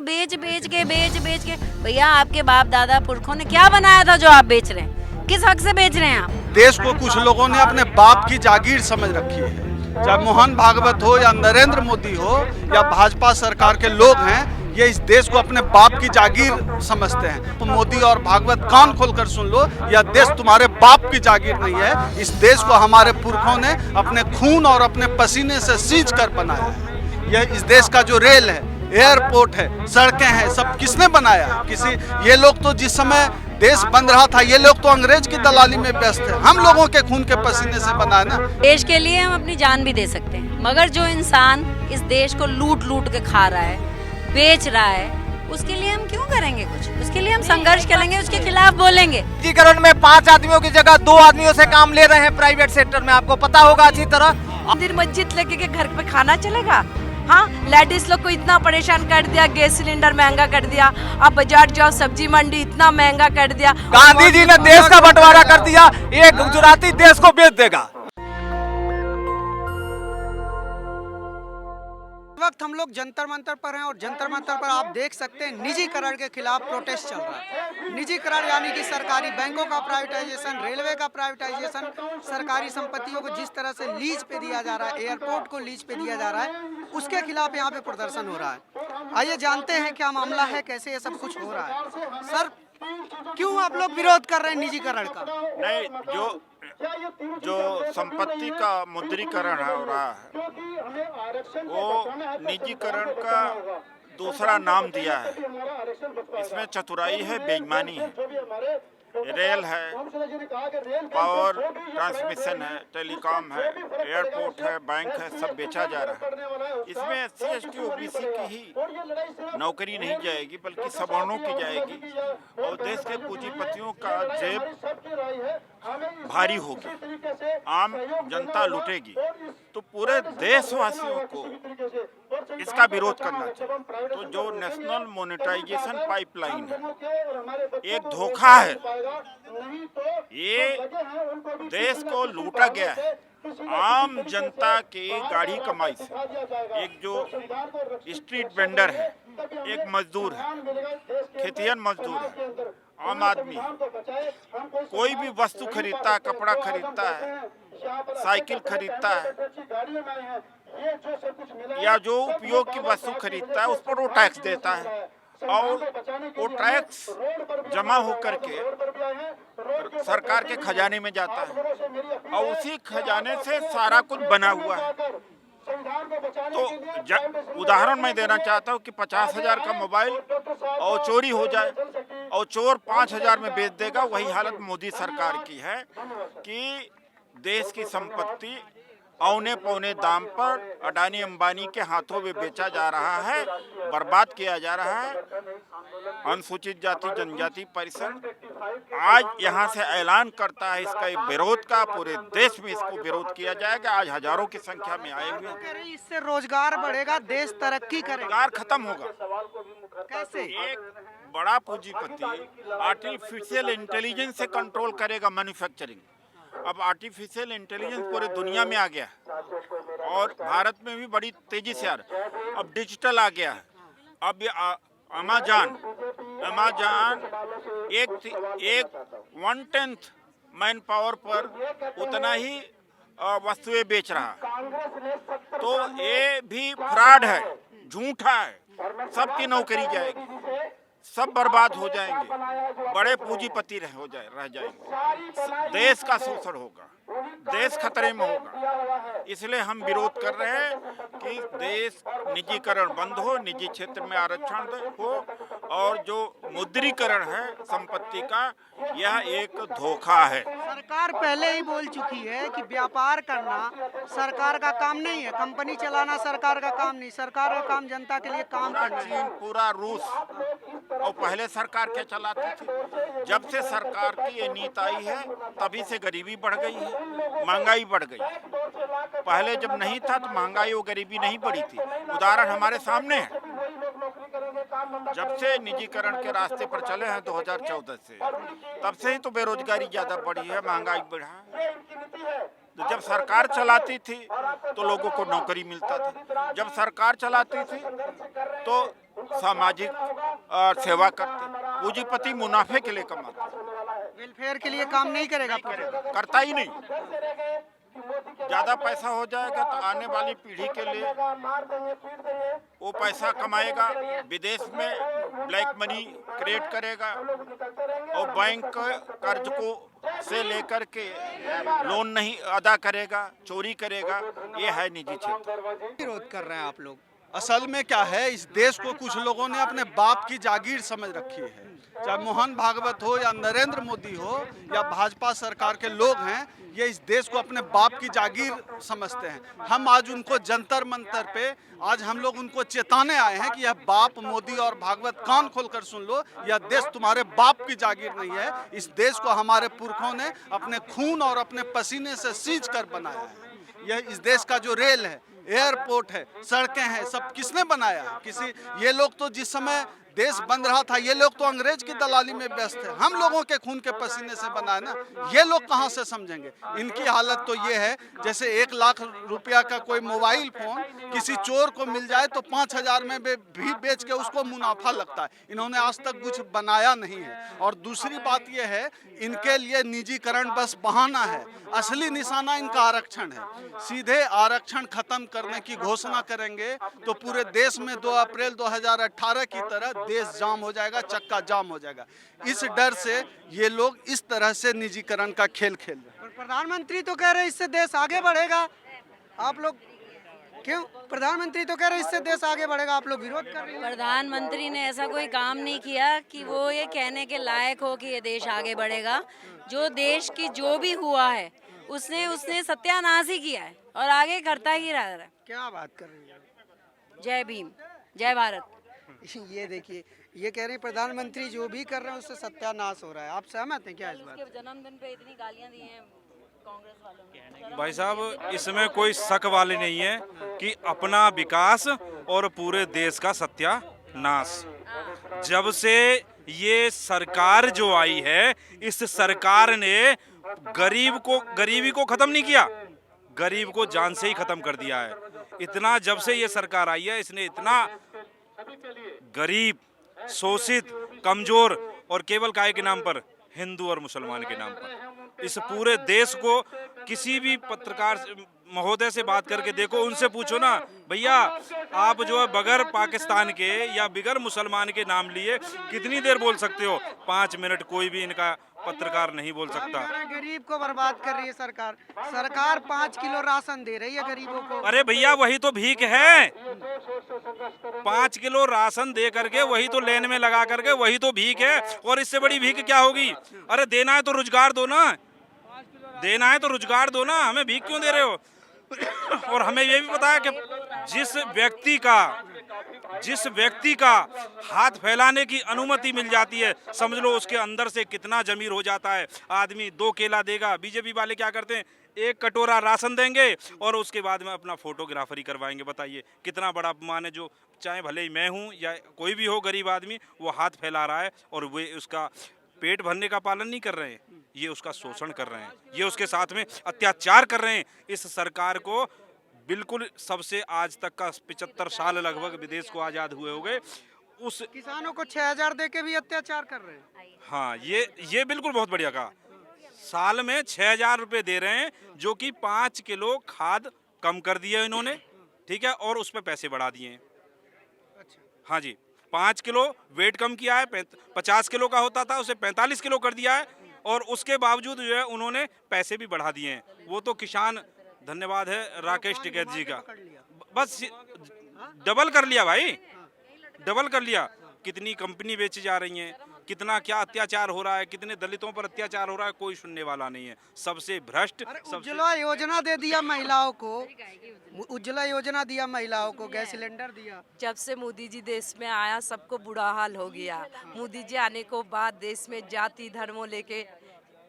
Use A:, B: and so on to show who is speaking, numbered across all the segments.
A: तो बेच बेच के भैया आपके बाप दादा पुरखों ने क्या बनाया था जो आप बेच रहे हैं? किस हक से बेच रहे हैं आप?
B: देश को कुछ लोगों ने अपने बाप की जागीर समझ रखी है। चाहे मोहन भागवत हो या नरेंद्र मोदी हो या भाजपा सरकार के लोग हैं, ये इस देश को अपने बाप की जागीर समझते हैं। तो मोदी और भागवत कान खोलकर सुन लो, यह देश तुम्हारे बाप की जागीर नहीं है। इस देश को हमारे पुरखों ने अपने खून और अपने पसीने से सींच कर बनाया है। यह इस देश का जो रेल है, एयरपोर्ट है, सड़कें हैं, सब किसने बनाया? किसी ये लोग तो जिस समय देश बन रहा था, ये लोग तो अंग्रेज की दलाली में व्यस्त है। हम लोगों के खून के पसीने से बना है ना।
A: देश के लिए हम अपनी जान भी दे सकते हैं, मगर जो इंसान इस देश को लूट लूट के खा रहा है, बेच रहा है, उसके लिए हम क्यों करेंगे कुछ? उसके लिए हम संघर्ष करेंगे, उसके खिलाफ बोलेंगे।
C: निजीकरण में 5 आदमियों की जगह 2 आदमियों से काम ले रहे हैं प्राइवेट सेक्टर में, आपको पता होगा अच्छी तरह।
D: मंदिर मस्जिद लेके के घर पे खाना चलेगा? हाँ, लेडीज लोग को इतना परेशान कर दिया, गैस सिलेंडर महंगा कर दिया, अब बाजार जाओ सब्जी मंडी इतना महंगा कर दिया।
C: गांधी जी ने देश का बंटवारा कर दिया, एक गुजराती देश को बेच देगा।
E: इस वक्त हम लोग जंतर मंतर पर हैं और जंतर मंतर पर आप देख सकते हैं निजीकरण के खिलाफ प्रोटेस्ट चल रहा है। निजीकरण यानी कि सरकारी बैंकों का प्राइवेटाइजेशन, रेलवे का प्राइवेटाइजेशन, सरकारी संपत्तियों को जिस तरह से लीज पे दिया जा रहा है, एयरपोर्ट को लीज पे दिया जा रहा है, उसके खिलाफ यहाँ पे प्रदर्शन हो रहा है। आइए जानते हैं क्या मामला है, कैसे ये सब कुछ हो रहा है। सर, क्यों आप लोग विरोध कर रहे हैं निजीकरण का?
F: नहीं, जो संपत्ति का मुद्रीकरण हो रहा है वो निजीकरण का दूसरा नाम दिया है। इसमें चतुराई है, बेईमानी है। रेल है, पावर ट्रांसमिशन है, टेलीकॉम है, एयरपोर्ट है, बैंक है, सब बेचा जा रहा है। इसमें SC ST OBC की ही नौकरी नहीं जाएगी, बल्कि सवर्णों की जाएगी और देश के पूंजीपतियों का जेब भारी होगी, आम जनता लुटेगी। तो पूरे देशवासियों को इसका विरोध करना चाहिए। तो जो नेशनल मोनेटाइजेशन पाइपलाइन है, एक धोखा है। ये देश को लूटा गया है आम जनता की गाढ़ी कमाई से। एक जो स्ट्रीट वेंडर है, एक मजदूर है, खेतिहन मजदूर है, आम आदमी है, कोई भी वस्तु खरीदता है, कपड़ा खरीदता है, साइकिल खरीदता है या जो उपयोग की वस्तु खरीदता है, उस पर वो टैक्स देता है और वो टैक्स जमा होकर के सरकार के खजाने में जाता है और उसी खजाने से सारा कुछ बना हुआ है। तो उदाहरण मैं देना चाहता हूँ कि 50,000 का मोबाइल और चोरी हो जाए और चोर 5,000 में बेच देगा। वही हालत मोदी सरकार की है कि देश की संपत्ति औने पौने दाम पर अडानी अंबानी के हाथों में बेचा जा रहा है, बर्बाद किया जा रहा है। अनुसूचित जाति जनजाति परिषद आज यहाँ से ऐलान करता है इसका विरोध का, पूरे देश में इसको विरोध किया जाएगा। आज हजारों की संख्या में आए हुए हैं।
E: इससे रोजगार बढ़ेगा, देश तरक्की करेगा।
F: रोजगार खत्म होगा।
E: कैसे?
F: एक बड़ा पूंजीपति आर्टिफिशियल इंटेलिजेंस से कंट्रोल करेगा मैन्युफैक्चरिंग। अब आर्टिफिशियल इंटेलिजेंस पूरे दुनिया में आ गया है और भारत में भी बड़ी तेजी से आ रहा है। अब डिजिटल आ गया है। अब अमेज़न एक 1/10 मैन पावर पर उतना ही वस्तुएं बेच रहा है। तो ये भी फ्रॉड है, झूठा है। सबकी नौकरी जाएगी, सब बर्बाद हो जाएंगे, बड़े पूंजीपति रह जाएंगे, देश का शोषण होगा, देश खतरे में होगा। इसलिए हम विरोध कर रहे हैं कि देश निजीकरण बंद हो, निजी क्षेत्र में आरक्षण हो और जो मुद्रीकरण है संपत्ति का, यह एक धोखा है।
E: सरकार पहले ही बोल चुकी है कि व्यापार करना सरकार का काम नहीं है, कंपनी चलाना सरकार का काम नहीं, सरकार का काम जनता के लिए काम करना है।
F: चीन, पूरा रूस और पहले सरकार क्या चलाती थी। जब से सरकार की ये नीति आई है तभी से गरीबी बढ़ गई है, महंगाई बढ़ गई है। पहले जब नहीं था तो महंगाई और गरीबी नहीं बढ़ी थी। उदाहरण हमारे सामने है। जब से निजीकरण के रास्ते पर चले हैं 2014 से, तब से ही तो बेरोजगारी ज्यादा बढ़ी है, महंगाई बढ़ा है। तो जब सरकार चलाती थी तो लोगों को नौकरी मिलता था। जब सरकार चलाती थी तो सामाजिक सेवा करते। पूंजीपति मुनाफे के लिए कमाता है,
E: वेलफेयर के लिए काम नहीं करेगा
F: करता ही नहीं। ज्यादा पैसा हो जाएगा तो आने वाली पीढ़ी के लिए वो पैसा कमाएगा, विदेश में ब्लैक मनी क्रिएट करेगा और बैंक कर्ज को से लेकर के लोन नहीं अदा करेगा, चोरी करेगा। ये है निजी क्षेत्र।
E: विरोध कर रहे हैं आप लोग?
B: असल में क्या है, इस देश को कुछ लोगों ने अपने बाप की जागीर समझ रखी है। चाहे मोहन भागवत हो या नरेंद्र मोदी हो या भाजपा सरकार के लोग हैं, ये इस देश को अपने बाप की जागीर समझते हैं। हम आज उनको जंतर मंतर पे आज हम लोग उनको चेताने आए हैं कि यह बाप मोदी और भागवत कान खोलकर सुन लो, यह देश तुम्हारे बाप की जागीर नहीं है। इस देश को हमारे पुरखों ने अपने खून और अपने पसीने से सींच कर बनाया है। यह इस देश का जो रेल है, एयरपोर्ट है, सड़कें हैं, सब किसने बनाया? किसी ये लोग तो जिस समय देश बन रहा था, ये लोग तो अंग्रेज की दलाली में व्यस्त है। हम लोगों के खून के पसीने से बना है ना। ये लोग कहाँ से समझेंगे? इनकी हालत तो ये है जैसे 1 लाख रुपया का कोई मोबाइल फोन किसी चोर को मिल जाए तो 5,000 में भी बेच के उसको मुनाफा लगता है। इन्होंने आज तक कुछ बनाया नहीं है। और दूसरी बात ये है, इनके लिए निजीकरण बस बहाना है। असली निशाना इनका आरक्षण है। सीधे आरक्षण खत्म करने की घोषणा करेंगे तो पूरे देश में 2 अप्रैल 2018 की तरह देश जाम हो जाएगा, चक्का जाम हो जाएगा। इस डर से ये लोग इस तरह से निजीकरण का खेल खेल रहे हैं।
E: और प्रधानमंत्री तो कह रहे हैं इससे देश आगे बढ़ेगा, आप लोग क्यों? प्रधानमंत्री तो कह रहे हैं इससे देश आगे बढ़ेगा, आप लोग विरोध कर रहे हैं।
A: प्रधानमंत्री ने ऐसा कोई काम नहीं किया कि वो ये कहने के लायक हो कि ये देश आगे बढ़ेगा। जो देश की जो भी हुआ है उसने सत्यानाश ही किया है और आगे करता ही रह रहा है।
E: क्या बात कर रही है?
A: जय भीम, जय भारत।
E: ये देखिए, ये कह रही प्रधानमंत्री जो भी कर रहे हैं उससे सत्यानाश हो रहा है। आप सहमत हैं क्या इस बात?
A: उसके जन्मदिन पे इतनी गालियां दी हैं कांग्रेस वालों ने।
G: भाई साहब, इसमें कोई शक वाली नहीं है कि अपना विकास और पूरे देश का सत्यानाश। जब से ये सरकार जो आई है, इस सरकार ने गरीबी को खत्म नहीं किया, गरीब को जान से ही खत्म कर दिया है। इतना जब से ये सरकार आई है, इसने इतना गरीब, शोषित, कमजोर और केवल काय के नाम पर, हिंदू और मुसलमान के नाम पर, इस पूरे देश को किसी भी पत्रकार महोदय से बात करके देखो, उनसे पूछो ना, भैया आप जो है बगैर पाकिस्तान के या बगैर मुसलमान के नाम लिए कितनी देर बोल सकते हो? 5 मिनट कोई भी इनका पत्रकार नहीं बोल सकता।
E: गरीब को बर्बाद कर रही है सरकार। सरकार 5 किलो राशन दे रही है गरीबों को।
G: अरे भैया, वही तो भीख है। 5 किलो राशन दे करके वही तो लेन में लगा करके वही तो भीख है। और इससे बड़ी भीख क्या होगी? अरे देना है तो रोजगार दो ना, देना है तो रोजगार दो ना, हमें भीख क्यों दे रहे हो? और हमें ये भी पता है कि जिस व्यक्ति का हाथ फैलाने की अनुमति मिल जाती है, समझ लो उसके अंदर से कितना जमीर हो जाता है। आदमी 2 केला देगा, बीजेपी वाले क्या करते हैं, 1 कटोरा राशन देंगे और उसके बाद में अपना फोटोग्राफरी करवाएंगे। बताइए कितना बड़ा अपमान है। जो चाहे भले ही मैं हूँ या कोई भी हो गरीब आदमी, वो हाथ फैला रहा है और वे उसका पेट भरने का पालन नहीं कर रहे हैं, ये उसका शोषण कर रहे हैं, ये उसके साथ में अत्याचार कर रहे हैं। इस सरकार को बिल्कुल सबसे आज तक का 75 साल लगभग विदेश को आज़ाद हुए हो गए, उस
E: किसानों को 6,000 दे के भी अत्याचार कर रहे हैं।
G: हाँ, ये बिल्कुल बहुत बढ़िया कहा। साल में 6,000 रुपये दे रहे हैं, जो कि 5 किलो खाद कम कर दिया इन्होंने, ठीक है, और उस पर पैसे बढ़ा दिए हैं। हाँ जी, 5 किलो वेट कम किया है, 50 किलो का होता था उसे 45 किलो कर दिया है, और उसके बावजूद जो है उन्होंने पैसे भी बढ़ा दिए हैं। वो तो किसान, धन्यवाद है राकेश टिकैत जी का, बस डबल कर लिया भाई, डबल कर लिया। कितनी कंपनी बेची जा रही हैं, कितना क्या अत्याचार हो रहा है, कितने दलितों पर अत्याचार हो रहा है, कोई सुनने वाला नहीं है। सबसे भ्रष्ट।
E: उज्ज्वला योजना दे दिया महिलाओं को, उज्ज्वला योजना दिया महिलाओं को, गैस सिलेंडर दिया।
D: जब से मोदी जी देश में आया सबको बुरा हाल हो गया। मोदी जी आने को बाद देश में जाति धर्मों लेके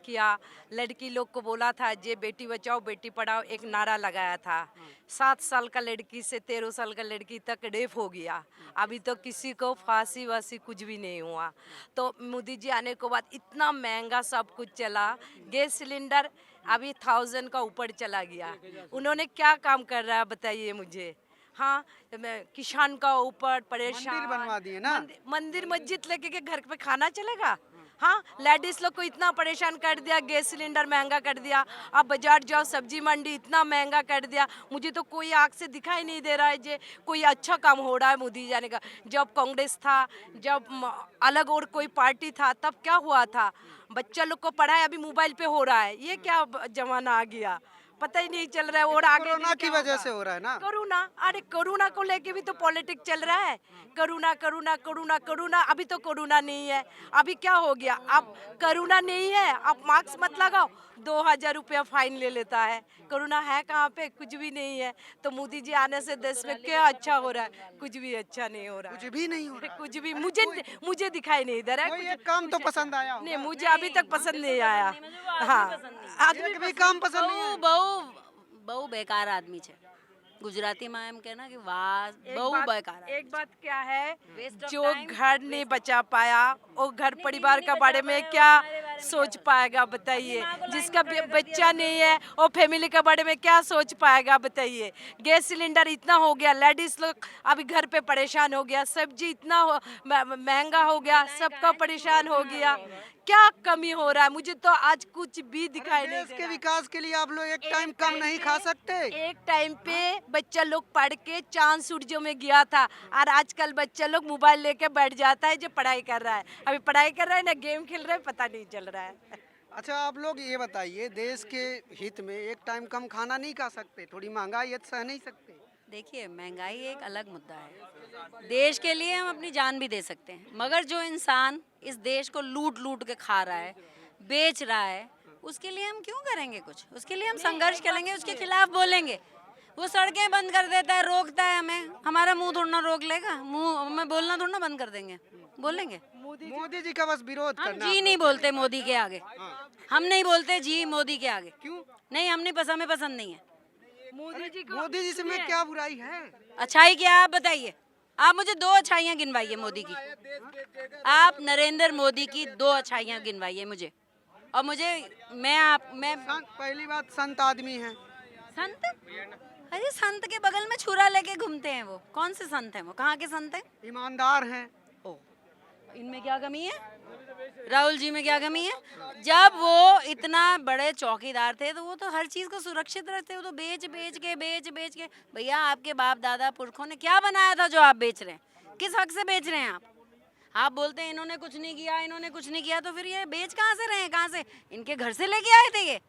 D: किया। लड़की लोग को बोला था जे बेटी बचाओ बेटी पढ़ाओ, एक नारा लगाया था। 7 साल का लड़की से 13 साल का लड़की तक रेप हो गया। अभी तो किसी को फांसी वासी कुछ भी नहीं हुआ। तो मोदी जी आने के बाद इतना महंगा सब कुछ चला। गैस सिलेंडर अभी 1000 का ऊपर चला गया। उन्होंने क्या काम कर रहा है बताइए मुझे। हाँ किसान का ऊपर परेशान
E: मंदिर बनवा दिए ना।
D: मंदिर मस्जिद लेके के घर पे खाना चलेगा। हाँ लेडीज लोग को इतना परेशान कर दिया, गैस सिलेंडर महंगा कर दिया, अब बाजार जाओ सब्जी मंडी इतना महंगा कर दिया। मुझे तो कोई आँख से दिखाई नहीं दे रहा है जे कोई अच्छा काम हो रहा है मोदी जाने का। जब कांग्रेस था, जब अलग और कोई पार्टी था, तब क्या हुआ था, बच्चा लोग को पढ़ाई अभी मोबाइल पे हो रहा है। ये क्या जमाना आ गया, पता ही नहीं चल रहा है। और आगे
E: कोरोना की वजह से हो रहा है ना।
D: कोरोना, अरे कोरोना को लेके भी तो पॉलिटिक्स चल रहा है। कोरोना कोरोना कोरोना कोरोना, अभी तो कोरोना नहीं है, अभी क्या हो गया, अब कोरोना नहीं है, अब मास्क मत लगाओ, 2000 रुपया फाइन ले लेता है। कोरोना है कहाँ पे, कुछ भी नहीं है। तो मोदी जी आने से देश में क्या अच्छा हो रहा है, कुछ भी अच्छा नहीं हो रहा है।
E: कुछ भी नहीं हो रहा।
D: कुछ भी मुझे दिखाई नहीं दे रहा है।
E: कोई एक काम तो पसंद आया होगा।
D: नहीं, मुझे अभी तक पसंद नहीं आया। हाँ
E: एक भी काम पसंद नहीं है।
A: બહુ બેકાર આદમી છે ગુજરાતીમાં એમ કે ના કે વાહ બહુ બેકાર આદમી
D: एक बात क्या है,
A: Waste of
D: जो
A: time.
D: घर नहीं बचा पाया वो घर परिवार का बारे में क्या सोच पाएगा बताइए। जिसका बच्चा नहीं है वो फैमिली के बारे में क्या सोच पाएगा बताइए। गैस सिलेंडर इतना हो गया, लेडीज लोग अभी घर पे परेशान हो गया, सब्जी इतना महंगा हो गया, सबका परेशान हो गया। क्या कमी हो रहा है, मुझे तो आज कुछ भी दिखाई नहीं
E: देश
D: दे
E: के
D: रहा।
E: विकास के लिए आप लोग एक टाइम कम नहीं खा सकते।
D: एक टाइम पे बच्चा लोग पढ़ के चांद सूरजों में गया था, और आजकल बच्चा लोग मोबाइल लेके बैठ जाता है जो पढ़ाई कर रहा है। अभी पढ़ाई कर रहा है ना गेम खेल रहा है, पता नहीं चल रहा है।
E: अच्छा आप लोग ये बताइए, देश के हित में एक टाइम कम खाना नहीं खा सकते, थोड़ी महंगाई है तो सह नहीं सकते।
A: देखिए महंगाई एक अलग मुद्दा है, देश के लिए हम अपनी जान भी दे सकते हैं, मगर जो इंसान इस देश को लूट लूट के खा रहा है, बेच रहा है, उसके लिए हम क्यों करेंगे कुछ? उसके लिए हम संघर्ष करेंगे, उसके खिलाफ बोलेंगे। वो सड़कें बंद कर देता है, रोकता है हमें, हमारा मुंह थोड़ा ना रोक लेगा, मुंह में बोलना थोड़ा ना बंद कर देंगे, बोलेंगे।
E: मोदी जी का बस विरोध
A: हम
E: करना।
A: जी नहीं बोलते मोदी के आगे, हम नहीं बोलते जी मोदी के आगे।
E: क्यों?
A: नहीं, हम नहीं, हमें पसंद नहीं है।
E: मोदी जी से में क्या बुराई है?
A: अच्छाई क्या है आप बताइए? आप मुझे 2 अच्छाइयाँ गिनवाइए मोदी की। आप नरेंद्र मोदी की 2 अच्छाइयाँ गिनवाइए मुझे, और मुझे मैं
E: पहली बात संत आदमी है।
A: संत? अरे संत के बगल में छुरा लेके घूमते हैं, वो कौन से संत हैं? वो कहाँ के संत हैं?
E: ईमानदार हैं।
A: ओ, इनमें क्या कमी है? राहुल जी में क्या कमी है? जब वो इतना बड़े चौकीदार थे तो वो तो हर चीज को सुरक्षित रखते, वो तो बेच बेच के भैया आपके बाप दादा पुरखों ने क्या बनाया था जो आप बेच रहे हैं? किस हक से बेच रहे हैं आप बोलते हैं इन्होंने कुछ नहीं किया, इन्होंने कुछ नहीं किया, तो फिर ये बेच कहाँ से रहे हैं? कहाँ से? इनके घर से लेके आए थे, ये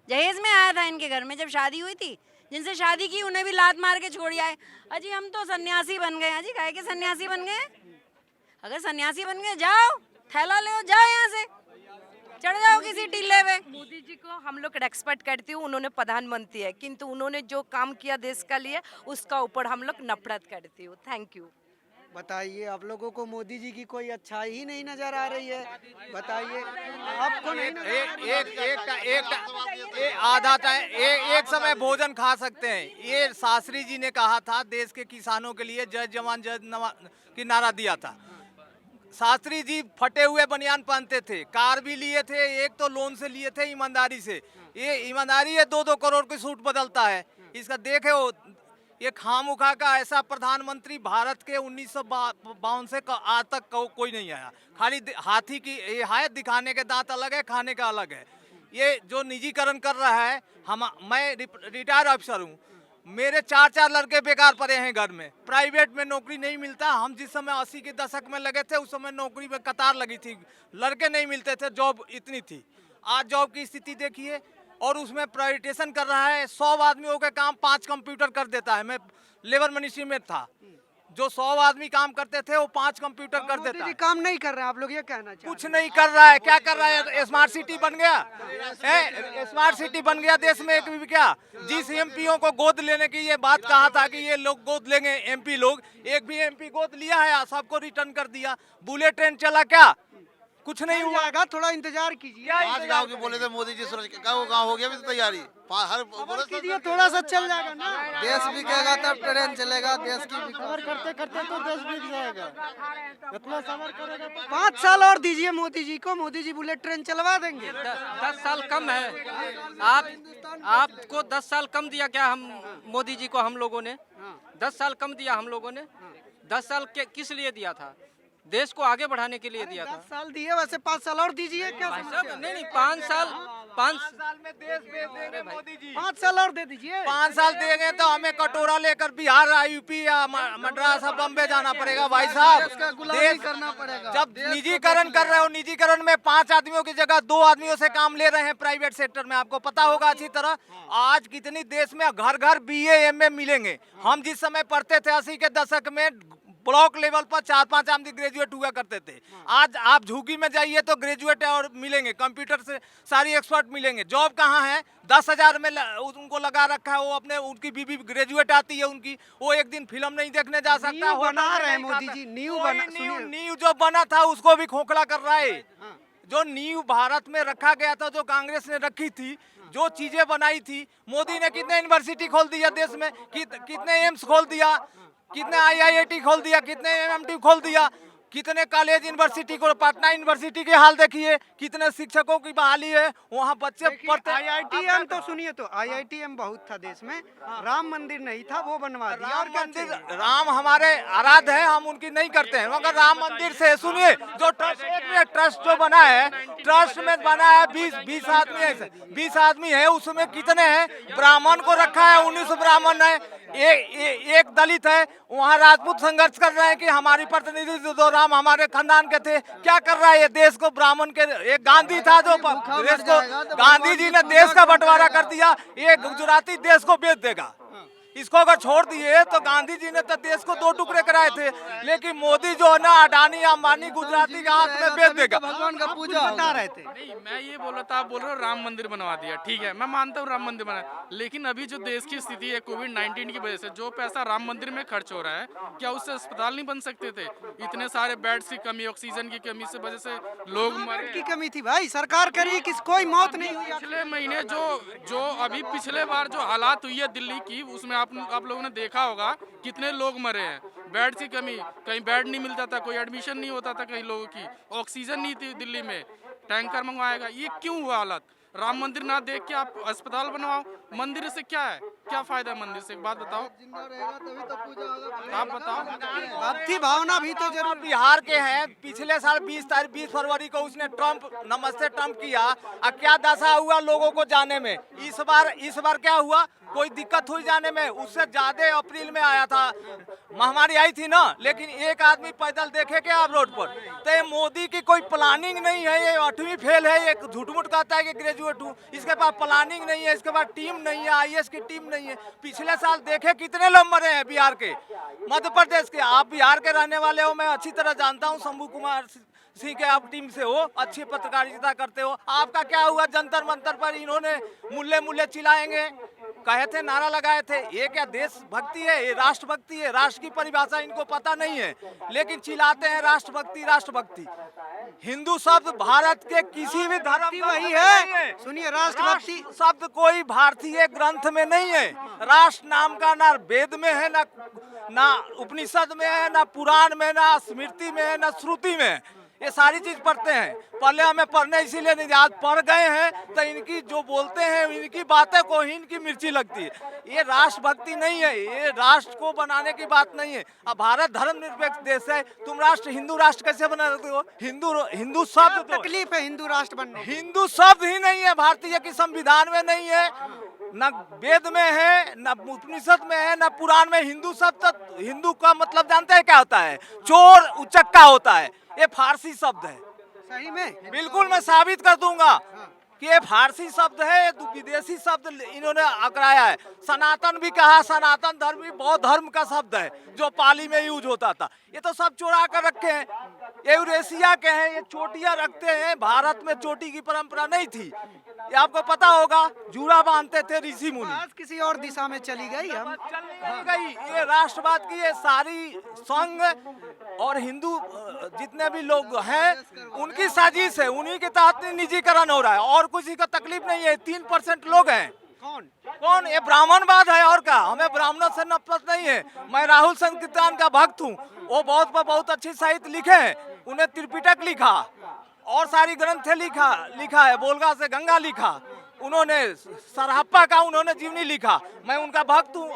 A: जहेज में आया था इनके घर में जब शादी हुई थी, जिनसे शादी की उन्हें भी लात मार के छोड़ आए। अजी हम तो सन्यासी बन गए। अजी काहे के सन्यासी बन गए? अगर सन्यासी बन गए जाओ, थैला ले जाओ, यहाँ से चढ़ जाओ किसी टिल्ले पे।
D: मोदी जी को हम लोग रेस्पेक्ट करती हूँ, उन्होंने प्रधानमंत्री है, किंतु उन्होंने जो काम किया देश का लिए उसका ऊपर हम लोग नफरत करती हूँ। Thank you.
E: बताइए आप लोगों को मोदी जी की कोई अच्छाई ही नहीं नजर आ रही है? बताइए आपको नहीं
C: आधा टाइम एक समय भोजन खा सकते हैं, ये शास्त्री जी ने कहा था। देश के किसानों के लिए जय जवान जय की नारा दिया था। शास्त्री जी फटे हुए बनियान पहनते थे, कार भी लिए थे, एक तो लोन से लिए थे ईमानदारी से। ये ईमानदारी है 2-2 करोड़ की सूट बदलता है इसका। देखे हो ये खामुखा का ऐसा प्रधानमंत्री भारत के 1952 से आज तक कोई नहीं आया। खाली हाथी की ये है, दिखाने के दांत अलग है, खाने का अलग है। ये जो निजीकरण कर रहा है, मैं रिटायर अफसर हूँ, मेरे 4 लड़के बेकार पड़े हैं घर में, प्राइवेट में नौकरी नहीं मिलता। हम जिस समय 80 के दशक में लगे थे उस समय नौकरी में कतार लगी थी, लड़के नहीं मिलते थे, जॉब इतनी थी। आज जॉब की स्थिति देखिए, और उसमें प्राइवेटाइजेशन कर रहा है। 100 आदमियों के काम 5 कंप्यूटर कर देता है। मैं लेबर मिनिस्ट्री में था, जो 100 आदमी काम करते थे वो 5 कंप्यूटर कर देता है।
E: काम नहीं कर रहे हैं आप लोग, ये कहना चाहते हैं?
C: कुछ नहीं कर रहा है। क्या कर रहा है? स्मार्ट सिटी बन गया है, स्मार्ट सिटी बन गया देश में। एक भी क्या, जिस एमपीओ को गोद लेने की ये बात कहा था कि ये लोग गोद लेंगे एमपी लोग, एक भी एमपी गोद लिया है? सबको रिटर्न कर दिया। बुलेट ट्रेन चला क्या? कुछ नहीं हुआ।
E: जाएगा, थोड़ा इंतजार कीजिए।
H: 5 गांव की बोले थे मोदी जी, गाँव हो गया अभी तो तैयारी हर
E: खबर कीजिए, थोड़ा सा चल जाएगा ना।
H: देश बिकेगा तब ट्रेन चलेगा, देश की
E: सबर करते करते तो देश बिक जाएगा। इतना सबर करेगा तो 5 साल और दीजिए मोदी जी को, मोदी जी बुलेट ट्रेन चलवा देंगे।
I: 10 साल कम है। आपको 10 साल कम दिया क्या हम मोदी जी को, हम लोगों ने 10 साल कम दिया हम लोगों ने। 10 साल के किस लिए दिया था? देश को आगे बढ़ाने के लिए दिया था।
E: 10 साल दिए, वैसे 5 साल और दीजिए। क्या
I: नहीं 5 साल 5
C: साल में देश बेच देंगे मोदी जी।
E: 5 साल और दे दीजिए।
C: 5 साल देंगे तो हमें कटोरा लेकर बिहार, यूपी या मद्रास, बम्बे जाना पड़ेगा भाई साहब। देश
H: करना पड़ेगा।
C: जब निजीकरण कर रहे हो, निजीकरण में 5 आदमियों की जगह 2 आदमियों से काम ले रहे हैं प्राइवेट सेक्टर में, आपको पता होगा अच्छी तरह। आज कितनी देश में घर घर BA MA मिलेंगे। हम जिस समय पढ़ते थे 80 के दशक में ब्लॉक लेवल पर 4-5 आदमी ग्रेजुएट हुआ करते थे। आज आप झुग्गी में जाइए तो ग्रेजुएट और मिलेंगे, कंप्यूटर से सारी एक्सपर्ट मिलेंगे। जॉब कहाँ है? 10,000 में उनको लगा रखा है। वो अपने उनकी बीबी ग्रेजुएट आती है उनकी, वो एक दिन फिल्म नहीं देखने जा सकता।
E: बना रहे हैं मोदी जी,
C: न्यू जो बना था उसको भी खोखला कर रहा है। जो नींव भारत में रखा गया था, जो कांग्रेस ने रखी थी, जो चीजें बनाई थी, मोदी ने कितने यूनिवर्सिटी खोल दिया देश में, कितने एम्स खोल दिया, कितने IIT खोल दिया, कितने MMT खोल दिया, कितने कॉलेज यूनिवर्सिटी को। पटना यूनिवर्सिटी के हाल देखिए, कितने शिक्षकों की बहाली है, वहाँ बच्चे पढ़ते।
E: IITM तो सुनिए, तो IITM बहुत था देश में, राम मंदिर नहीं था, वो बनवा दिया। और क्या
C: मंदिर,
E: चाहिए?
C: राम हमारे आराध्य है, हम उनकी नहीं करते हैं, मगर राम मंदिर से सुनिए, जो ट्रस्ट जो बना है, ट्रस्ट में बना है 20 आदमी है, 20 आदमी है, उसमें कितने हैं? ब्राह्मण को रखा है, 19 ब्राह्मण है, एक दलित है। वहाँ राजपूत संघर्ष कर रहे हैं कि हमारी प्रतिनिधि जो राम हमारे खानदान के थे। क्या कर रहा है ये देश को? ब्राह्मण के एक गांधी था जो देश को, गांधी जी ने देश का बंटवारा कर दिया। ये गुजराती देश को बेच देगा। इसको अगर छोड़ दिए तो गांधी जी ने तो देश को 2 टुकड़े कराए थे, लेकिन मोदी जो है ना, अडानी अंबानी गुजराती के हाथ में बेच देगा।
H: भगवान का पूजा
E: बता रहे थे।
J: नहीं, मैं ये बोल रहा था, आप बोल रहे हो राम मंदिर बनवा दिया, ठीक है, मैं मानता हूँ राम मंदिर बना, लेकिन अभी जो देश की स्थिति है कोविड-19 की वजह से, जो पैसा राम मंदिर में खर्च हो रहा है, क्या उससे अस्पताल नहीं बन सकते थे? इतने सारे बेड्स की कमी, ऑक्सीजन की कमी से वजह से लोग मरे।
E: की कमी थी भाई, सरकार करी, किस कोई मौत नहीं हुई।
J: पिछले महीने जो अभी पिछले बार जो हालात हुई है दिल्ली की, उसमें आप लोगों ने देखा होगा कितने लोग मरे हैं। बेड की कमी, कहीं बेड नहीं मिलता था, कोई एडमिशन नहीं होता था, कई लोगों की ऑक्सीजन नहीं थी दिल्ली में, टैंकर मंगवाएगा। ये क्यों हुआ हालत? राम मंदिर ना देख के आप अस्पताल बनवाओ। मंदिर से क्या है, क्या फायदा है मंदिर से? एक बात बताओ, आप बताओ।
E: भक्ति भावना भी तो जरूर।
C: बिहार के हैं, पिछले साल 20 फरवरी को उसने ट्रम्प, नमस्ते ट्रम्प किया, और क्या दशा हुआ लोगों को जाने में। इस बार क्या हुआ? कोई दिक्कत हुई जाने में? उससे ज्यादा अप्रैल में आया था, महामारी आई थी ना, लेकिन एक आदमी पैदल देखे क्या आप रोड पर? तो ये मोदी की कोई प्लानिंग नहीं है, ये 8वीं फेल है, ये झूठ मूठ कहता है कि ग्रेजुएट हूँ, इसके पास प्लानिंग नहीं है, इसके पास टीम नहीं है, IAS की टीम नहीं है। पिछले साल देखे कितने लोग मरे हैं बिहार के, मध्य प्रदेश के। आप बिहार के रहने वाले हो, मैं अच्छी तरह जानता हूँ, शंभू कुमार सिंह के आप टीम से हो, अच्छी पत्रकारिता करते हो। आपका क्या हुआ? जंतर मंतर पर इन्होंने मुल्ले चिल्लाएंगे कहे थे, नारा लगाए थे। ये क्या देशभक्ति है? ये राष्ट्रभक्ति है। राष्ट्र की परिभाषा इनको पता नहीं है, लेकिन चिल्लाते हैं राष्ट्रभक्ति। हिंदू शब्द भारत के किसी भी धर्म का
E: वही है। सुनिए, राष्ट्रभक्ति
C: शब्द कोई भारतीय ग्रंथ में नहीं है। राष्ट्र नाम का ना वेद में है, ना उपनिषद में है, ना पुराण में, ना स्मृति में है, ना श्रुति में है। ये सारी चीज पढ़ते हैं। पहले हमें पढ़ने इसीलिए नहीं, आज पढ़ गए हैं तो इनकी जो बोलते हैं, इनकी बातें को ही इनकी मिर्ची लगती है। ये राष्ट्रभक्ति नहीं है, ये राष्ट्र को बनाने की बात नहीं है। अब भारत धर्मनिरपेक्ष देश है, तुम हिंदू राष्ट्र कैसे बना रहे हो? हिंदू शब्द
E: तकलीफ है हिंदू राष्ट्र बनने।
C: हिंदू शब्द ही नहीं है, भारतीय की संविधान में नहीं है, न वेद में है, न उपनिषद में है, न पुराण में। हिंदू शब्द, हिंदू का मतलब जानते हैं क्या होता है? चोर, उचक्का होता है। ये फारसी शब्द है।
E: सही में?
C: बिल्कुल, मैं साबित कर दूंगा कि ये फारसी शब्द है, विदेशी शब्द इन्होंने अकड़ाया है। सनातन भी कहा, सनातन धर्म भी बौद्ध धर्म का शब्द है जो पाली में यूज होता था। ये तो सब चुरा कर रखे हैं, ये यूरेशिया के हैं, ये चोटियां रखते हैं। भारत में चोटी की परंपरा नहीं थी। ये आपको पता होगा, जूड़ा बांधते थे ऋषि मुनि।
E: आज किसी और दिशा में चली गई हम
C: चल गई ये राष्ट्रवाद की, ये सारी संघ और हिंदू जितने भी लोग हैं उनकी साजिश है, उन्हीं के तहत निजीकरण हो रहा है और किसी को तकलीफ नहीं है। 3% लोग हैं। कौन? ये ब्राह्मणवाद है और क्या। हमें ब्राह्मणों से नफरत नहीं है। मैं राहुल संकीर्तन का भक्त हूँ। वो बहुत अच्छी साहित्य लिखे हैं। उन्हें त्रिपिटक लिखा और सारी ग्रंथ लिखा है। बोलगा से गंगा लिखा उन्होंने, सरहप्पा का उन्होंने जीवनी लिखा। मैं उनका भक्त हूँ,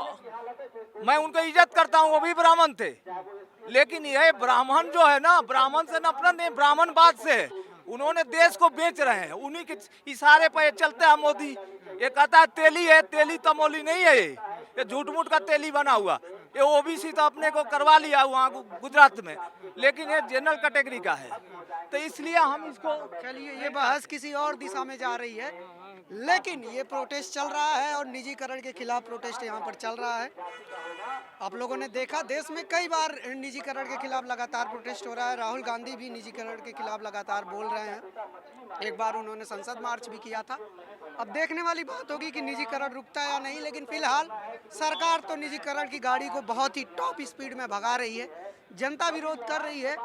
C: मैं उनको इज्जत करता हूँ। वो भी ब्राह्मण थे। लेकिन ये ब्राह्मण जो है ना, ब्राह्मण से नफरत नहीं, ब्राह्मणवाद से। उन्होंने देश को बेच रहे हैं, उन्हीं के इशारे पर ये चलते हैं मोदी। ये कहता है तेली है, तेली तमोली नहीं है। ये झूठ मूठ का तेली बना हुआ। ये ओबीसी तो अपने को करवा लिया वहाँ गुजरात में, लेकिन ये जनरल कैटेगरी का है। तो इसलिए हम इसको,
E: चलिए ये बहस किसी और दिशा में जा रही है, लेकिन ये प्रोटेस्ट चल रहा है और निजीकरण के खिलाफ प्रोटेस्ट यहाँ पर चल रहा है। आप लोगों ने देखा देश में कई बार निजीकरण के खिलाफ लगातार प्रोटेस्ट हो रहा है। राहुल गांधी भी निजीकरण के खिलाफ लगातार बोल रहे हैं। एक बार उन्होंने संसद मार्च भी किया था। अब देखने वाली बात होगी कि निजीकरण रुकता है या नहीं, लेकिन फिलहाल सरकार तो निजीकरण की गाड़ी को बहुत ही टॉप स्पीड में भगा रही है। जनता विरोध कर रही है,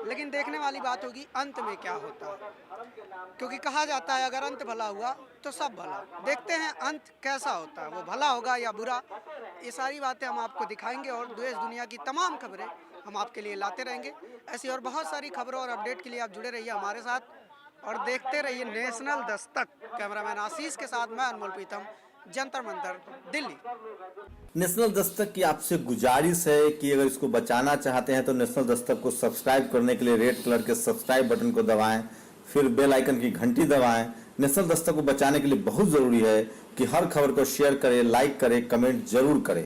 E: लेकिन देखने वाली बात होगी अंत में क्या होता है, क्योंकि कहा जाता है अगर अंत भला हुआ तो सब भला। देखते हैं अंत कैसा होता है, वो भला होगा या बुरा। ये सारी बातें हम आपको दिखाएंगे और देश दुनिया की तमाम खबरें हम आपके लिए लाते रहेंगे। ऐसी और बहुत सारी खबरों और अपडेट के लिए आप जुड़े रहिए हमारे साथ और देखते रहिए नेशनल दस्तक। कैमरामैन आशीष के साथ मैं अनमोल प्रीतम, जंतर मंतर, दिल्ली।
K: नेशनल दस्तक की आपसे गुजारिश है कि अगर इसको बचाना चाहते हैं तो नेशनल दस्तक को सब्सक्राइब करने के लिए रेड कलर के सब्सक्राइब बटन को दबाएं, फिर बेल आइकन की घंटी दबाएं। नेशनल दस्तक को बचाने के लिए बहुत जरूरी है कि हर खबर को शेयर करें, लाइक करें, कमेंट जरूर करें।